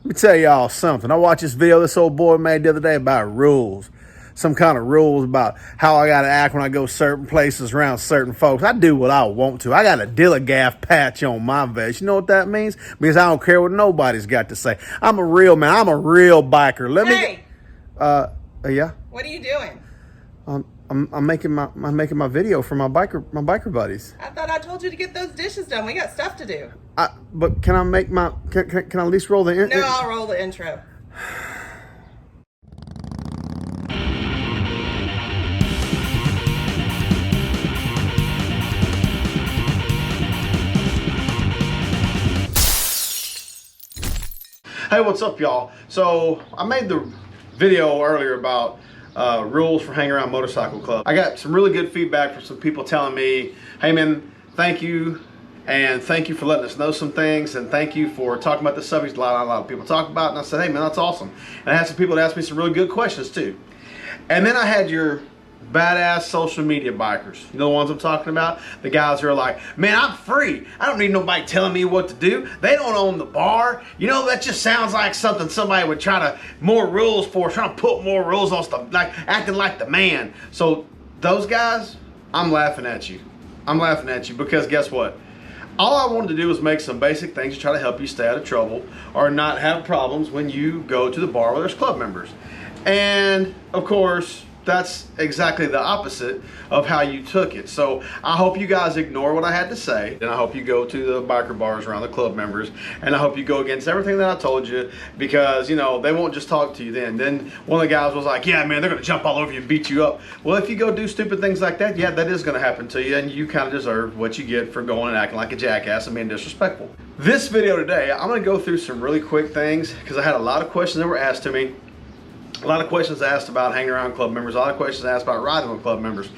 me tell y'all something. I watched this video this old boy made the other day about rules. Some kind of rules about how I got to act when I go certain places around certain folks. I do what I want to. I got a Dilligaff patch on my vest. You know what that means? Because I don't care what nobody's got to say. I'm a real man. I'm a real biker. Hey, Yeah. what are you doing? I'm making my video for my biker buddies. I thought I told you to get those dishes done. We got stuff to do. But can I make my can I at least roll the No, I'll roll the intro. Hey, what's up, y'all? So I made the video earlier about rules for hanging around motorcycle club. I got some really good feedback from some people telling me, hey man, thank you, and thank you for letting us know some things, and thank you for talking about the subjects a lot of people talk about. And I said, hey man, that's awesome. And I had some people that asked me some really good questions too. And then I had your badass social media bikers. You know the ones I'm talking about? The guys who are like, man, I'm free. I don't need nobody telling me what to do. They don't own the bar. You know, that just sounds like something somebody would try to, more rules for, trying to put more rules on stuff, like acting like the man. So those guys, I'm laughing at you. I'm laughing at you because guess what? All I wanted to do was make some basic things to try to help you stay out of trouble or not have problems when you go to the bar where there's club members. And of course, that's exactly the opposite of how you took it. So I hope you guys ignore what I had to say, and I hope you go to the biker bars around the club members, and I hope you go against everything that I told you, because you know they won't just talk to you then one of the guys was like, yeah man, they're gonna jump all over you and beat you up. Well, if you go do stupid things like that, yeah, that is gonna happen to you, and you kind of deserve what you get for going and acting like a jackass and being disrespectful. This video today, I'm gonna go through some really quick things because I had a lot of questions that were asked to me. A lot of questions asked about hanging around club members. A lot of questions asked about riding with club members.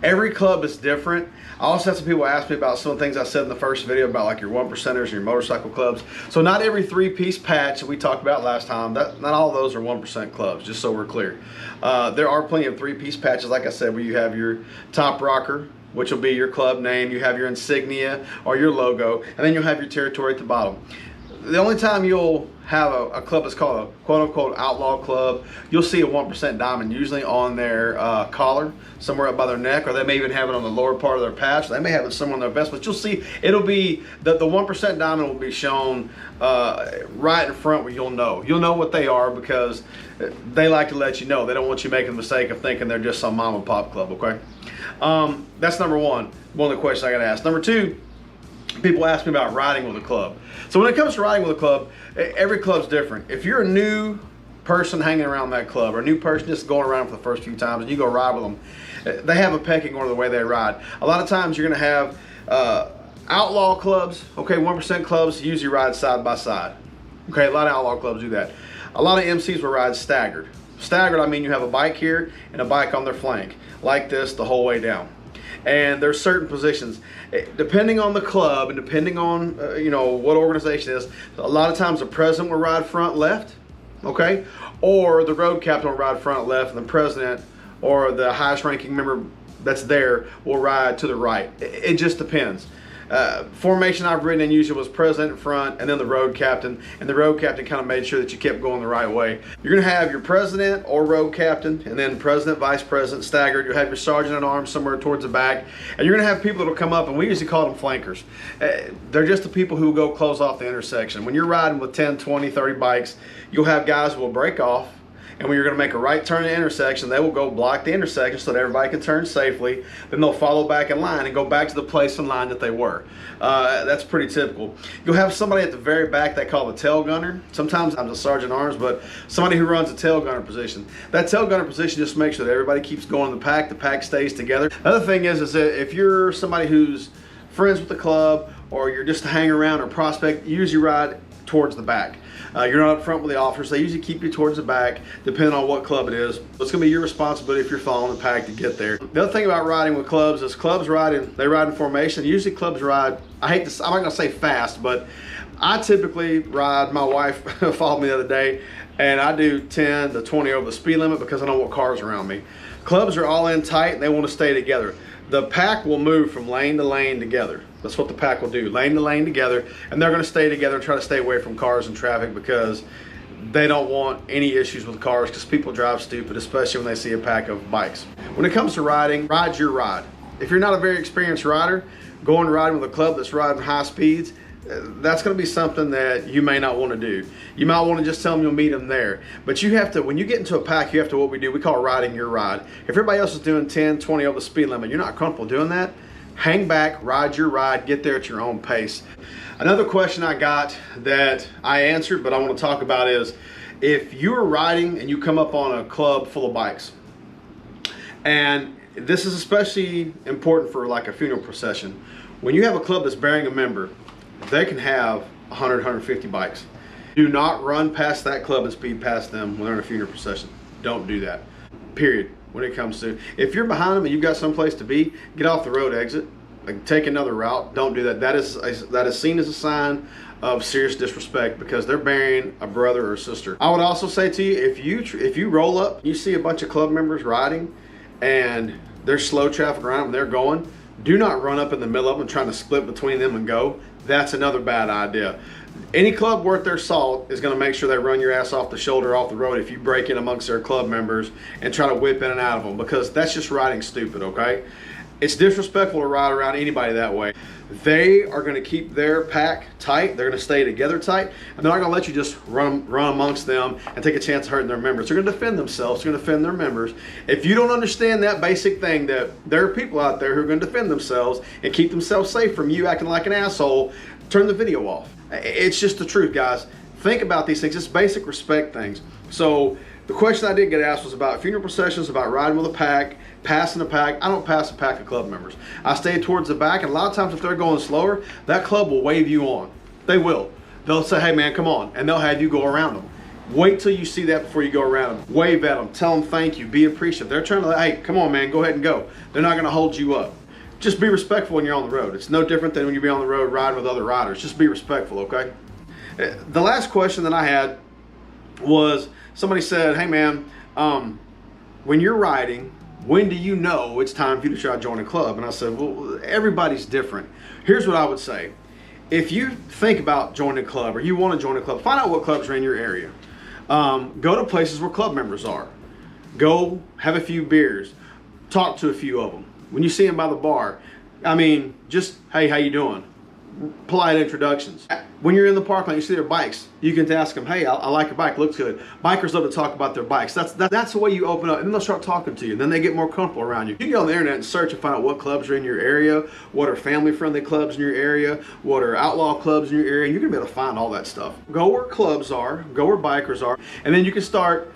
Every club is different. I also had some people ask me about some of the things I said in the first video about like your one percenters and your motorcycle clubs. So not every three-piece patch that we talked about last time, not all of those are 1% clubs, just so we're clear. There are plenty of three-piece patches, like I said, where you have your top rocker, which will be your club name, you have your insignia or your logo, and then you'll have your territory at the bottom. The only time you'll have a club that's called a quote-unquote outlaw club, you'll see a 1% diamond usually on their collar, somewhere up by their neck, or they may even have it on the lower part of their patch. They may have it somewhere on their vest, but you'll see it'll be, the 1% diamond will be shown right in front where you'll know. You'll know what they are because they like to let you know. They don't want you making the mistake of thinking they're just some mom and pop club, okay? That's number one of the questions I got to ask. Number two, people ask me about riding with a club. So when it comes to riding with a club, every club's different. If you're a new person hanging around that club, or a new person just going around for the first few times and you go ride with them, they have a pecking order the way they ride. A lot of times you're gonna have outlaw clubs, okay, 1% clubs usually ride side by side. Okay, a lot of outlaw clubs do that. A lot of MCs will ride staggered. Staggered, I mean you have a bike here and a bike on their flank, like this the whole way down. And there's certain positions, depending on the club and depending on you know what organization it is. A lot of times the president will ride front left, okay, or the road captain will ride front left, and the president or the highest ranking member that's there will ride to the right. It just depends. Formation I've ridden in usually was president in front and then the road captain, and the road captain kind of made sure that you kept going the right way. You're going to have your president or road captain, and then president, vice president staggered. You'll have your sergeant at arms somewhere towards the back, and you're going to have people that will come up, and we usually call them flankers. They're just the people who go close off the intersection. When you're riding with 10, 20, 30 bikes, you'll have guys who will break off, and when you're going to make a right turn in the intersection, they will go block the intersection so that everybody can turn safely. Then they'll follow back in line and go back to the place in line that they were. That's pretty typical. You'll have somebody at the very back they call the tail gunner. Sometimes I'm a sergeant at arms, but somebody who runs a tail gunner position. That tail gunner position just makes sure that everybody keeps going in the pack stays together. Another thing is that if you're somebody who's friends with the club, or you're just a hang around or prospect, you usually ride towards the back. You're not up front with the officers. They usually keep you towards the back, depending on what club it is. It's going to be your responsibility if you're following the pack to get there. The other thing about riding with clubs is clubs ride in formation. Usually clubs ride, I'm not going to say fast, but I typically ride, my wife followed me the other day, and I do 10 to 20 over the speed limit because I don't want cars around me. Clubs are all in tight and they want to stay together. the pack will move from lane to lane together. That's what the pack will do, lane to lane together, and they're going to stay together and try to stay away from cars and traffic because they don't want any issues with cars, because people drive stupid, especially when they see a pack of bikes. When it comes to riding, ride your ride. If you're not a very experienced rider, going riding with a club that's riding high speeds, that's going to be something that you may not want to do. You might want to just tell them you'll meet them there. But you have to, when you get into a pack, you have to, what we do, we call riding your ride. If everybody else is doing 10, 20 over the speed limit, you're not comfortable doing that, hang back, ride your ride, get there at your own pace. Another question I got that I answered, but I want to talk about is, if you're riding and you come up on a club full of bikes, and this is especially important for like a funeral procession, when you have a club that's bearing a member, they can have 100, 150 bikes. Do not run past that club and speed past them when they're in a funeral procession. Don't do that, period. When it comes to, if you're behind them and you've got someplace to be, get off the road exit, like take another route. Don't do that. That is seen as a sign of serious disrespect because they're burying a brother or sister. I would also say to you, if you roll up, you see a bunch of club members riding and there's slow traffic around them, they're going, do not run up in the middle of them trying to split between them and go. That's another bad idea. Any club worth their salt is going to make sure they run your ass off the shoulder, off the road, if you break in amongst their club members and try to whip in and out of them, because that's just riding stupid, okay? It's disrespectful to ride around anybody that way. They are going to keep their pack tight. They're going to stay together tight, and they're not going to let you just run amongst them and take a chance of hurting their members. They're going to defend themselves. They're going to defend their members. If you don't understand that basic thing, that there are people out there who are going to defend themselves and keep themselves safe from you acting like an asshole, turn the video off. It's just the truth, guys. Think about these things. It's basic respect things. So the question I did get asked was about funeral processions, about riding with a pack, passing a pack. I don't pass a pack of club members. I stay towards the back, and a lot of times if they're going slower, that club will wave you on. They will. They'll say, hey man, come on, and they'll have you go around them. Wait till you see that before you go around them. Wave at them, tell them thank you, be appreciative. They're trying to, hey, come on man, go ahead and go. They're not gonna hold you up. Just be respectful when you're on the road. It's no different than when you be on the road riding with other riders. Just be respectful, okay? The last question that I had was, somebody said, hey man, when you're riding, when do you know it's time for you to try to join a club? And I said, well, everybody's different. Here's what I would say. If you think about joining a club or you want to join a club, find out what clubs are in your area. Go to places where club members are. Go have a few beers. Talk to a few of them. When you see them by the bar, I mean, just, hey, how you doing? Polite introductions. When you're in the parking lot, you see their bikes, you can ask them, hey, I like your bike, looks good. Bikers love to talk about their bikes. That's the way you open up, and then they'll start talking to you, and then they get more comfortable around you. You can go on the internet and search and find out what clubs are in your area, what are family-friendly clubs in your area, what are outlaw clubs in your area, and you're gonna be able to find all that stuff. Go where clubs are, go where bikers are, and then you can start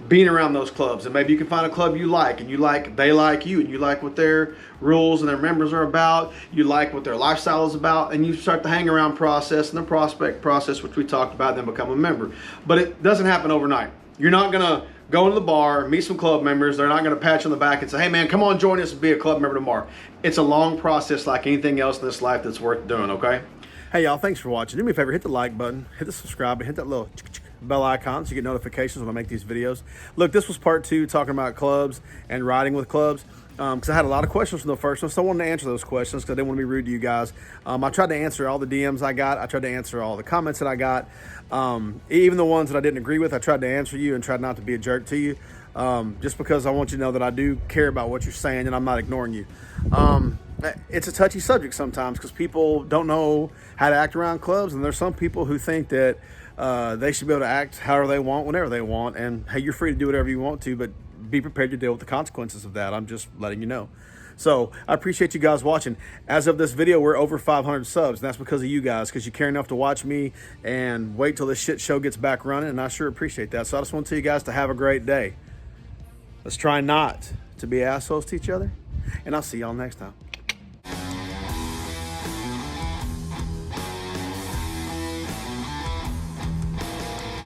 being around those clubs, and maybe you can find a club you like, and they like you, and you like what their rules and their members are about, you like what their lifestyle is about, and you start the hang around process and the prospect process, which we talked about, then become a member. But it doesn't happen overnight. You're not gonna go into the bar, meet some club members, they're not gonna pat you on the back and say, hey man, come on, join us and be a club member tomorrow. It's a long process like anything else in this life that's worth doing, okay? Hey y'all, thanks for watching. Do me a favor, hit the like button, hit the subscribe, and hit that little bell icon so you get notifications when I make these videos. Look, this was part 2 talking about clubs and riding with clubs, because I had a lot of questions from the first one, so I wanted to answer those questions because I didn't want to be rude to you guys. I tried to answer all the DMs I got. I tried to answer all the comments that I got. Even the ones that I didn't agree with, I tried to answer you and tried not to be a jerk to you, just because I want you to know that I do care about what you're saying and I'm not ignoring you. It's a touchy subject sometimes because people don't know how to act around clubs, and there's some people who think that they should be able to act however they want, whenever they want, and hey, you're free to do whatever you want to, but be prepared to deal with the consequences of that. I'm just letting you know. So I appreciate you guys watching. As of this video, we're over 500 subs, and that's because of you guys, because you care enough to watch me and wait till this shit show gets back running, and I sure appreciate that. So I just want to tell you guys to have a great day. Let's try not to be assholes to each other, and I'll see y'all next time.